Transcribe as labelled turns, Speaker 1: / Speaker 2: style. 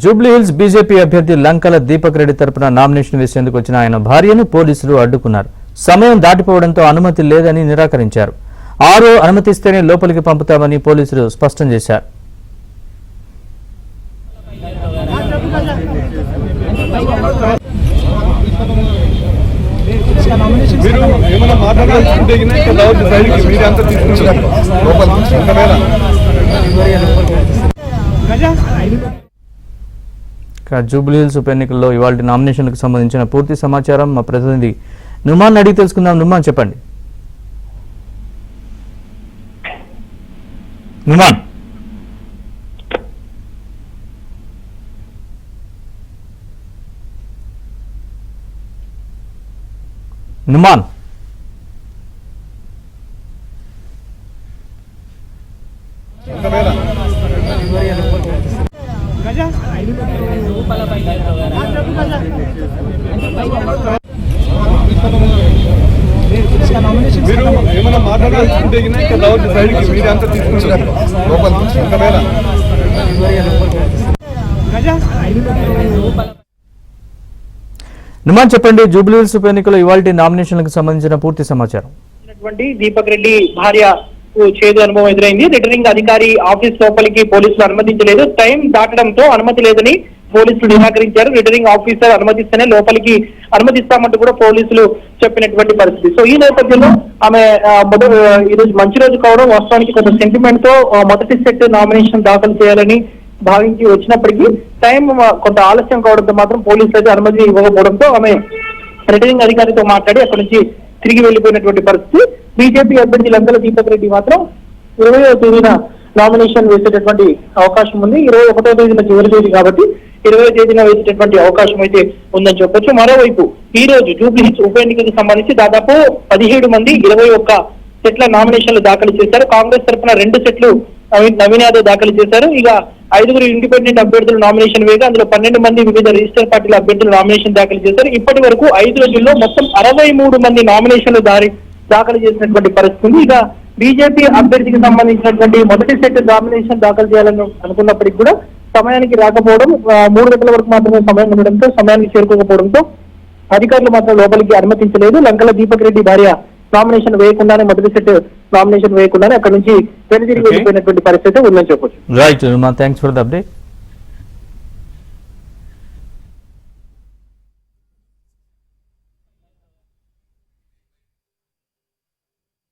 Speaker 1: Jubilee hills BJP అభ్యర్థి లంకల దీపక్ రెడ్డి తరపున nomination వేసేందుకు వచ్చిన ఆయన భార్యను పోలీసులు అడ్డుకున్నారు. సమయం దాటిపోవడంతో అనుమతి లేదని నిరాకరించారు. అనుమతిస్తేనే లోపలికి పంపుతామని పోలీసులు స్పష్టం చేశారు. జూబ్లీ హిల్స్ ఉప ఎన్నికల్లో ఇవాళ నామినేషన్లకు సంబంధించిన పూర్తి సమాచారం మా ప్రతినిధి నుమాన్ అడిగి తెలుసుకుందాం. నుమాన్, చెప్పండి. నుమాన్, నుమాన్ నుమాన్, చెప్పండి. జూబ్లీ హిల్స్ ఉప ఎన్నికలో ఇవాళ నామినేషన్లకు సంబంధించిన పూర్తి సమాచారం.
Speaker 2: దీపక్ రెడ్డి భార్య చేదు అనుభవం ఎదురైంది. రిటర్నింగ్ అధికారి ఆఫీస్ లోపలికి పోలీసులు అనుమతించలేదు. టైం దాటడంతో అనుమతి లేదని పోలీసులు నిరాకరించారు. రిటర్నింగ్ ఆఫీసర్ అనుమతిస్తేనే లోపలికి అనుమతిస్తామంటూ కూడా పోలీసులు చెప్పినటువంటి పరిస్థితి. సో ఈ నేపథ్యంలో ఆమె ఈరోజు మంచి రోజు కావడం, వాస్తవానికి కొంత సెంటిమెంట్ తో మొదటి సెట్ నామినేషన్ దాఖలు చేయాలని భావించి వచ్చినప్పటికీ టైం కొంత ఆలస్యం కావడంతో మాత్రం పోలీసులు అయితే అనుమతి ఇవ్వకపోవడంతో ఆమె రిటర్నింగ్ అధికారితో మాట్లాడి అక్కడి నుంచి తిరిగి వెళ్లిపోయినటువంటి పరిస్థితి. బీజేపీ అభ్యర్థి లంకల దీపక్ రెడ్డి మాత్రం 20వ తేదీన నామినేషన్ వేసేటటువంటి అవకాశం ఉంది. 21వ తేదీన చివరి తేదీ కాబట్టి 20వ తేదీన వేసేటటువంటి అవకాశం అయితే ఉందని చెప్పొచ్చు. మరోవైపు ఈ రోజు జూబ్లీ హిల్స్ ఉప ఎన్నికకు సంబంధించి దాదాపు 17 మంది 21 సెట్ల నామినేషన్లు దాఖలు చేశారు. కాంగ్రెస్ తరఫున 2 సెట్లు నవీన్ యాదవ్ దాఖలు చేశారు. ఇక 5 ఇండిపెండెంట్ అభ్యర్థులు నామినేషన్ వేయగా అందులో 12 మంది వివిధ రిజిస్టర్ పార్టీల అభ్యర్థులు నామినేషన్ దాఖలు చేశారు. ఇప్పటి వరకు 5 రోజుల్లో మొత్తం 63 మంది నామినేషన్లు దాఖలు చేసినటువంటి పరిస్థితి ఉంది. ఇక బీజేపీ అభ్యర్థికి సంబంధించినటువంటి మొదటి సెట్ నామినేషన్ దాఖలు చేయాలని అనుకున్నప్పటికీ కూడా సమయానికి రాకపోవడం, 3 గంటల వరకు మాత్రమే సమయం ఉండడంతో సమయానికి చేరుకోకపోవడంతో అధికారులు మాత్రం లోపలికి అనుమతించలేదు. లంకల దీపక్ రెడ్డి భార్య నామినేషన్ వేయకుండానే మొదటి సెట్ నామినేషన్ వేయకుండానే అక్కడ నుంచి వెనుదిరిగి వెళ్ళిపోయినటువంటి పరిస్థితి ఉందని చెప్పొచ్చు.
Speaker 1: Right, thanks for the update.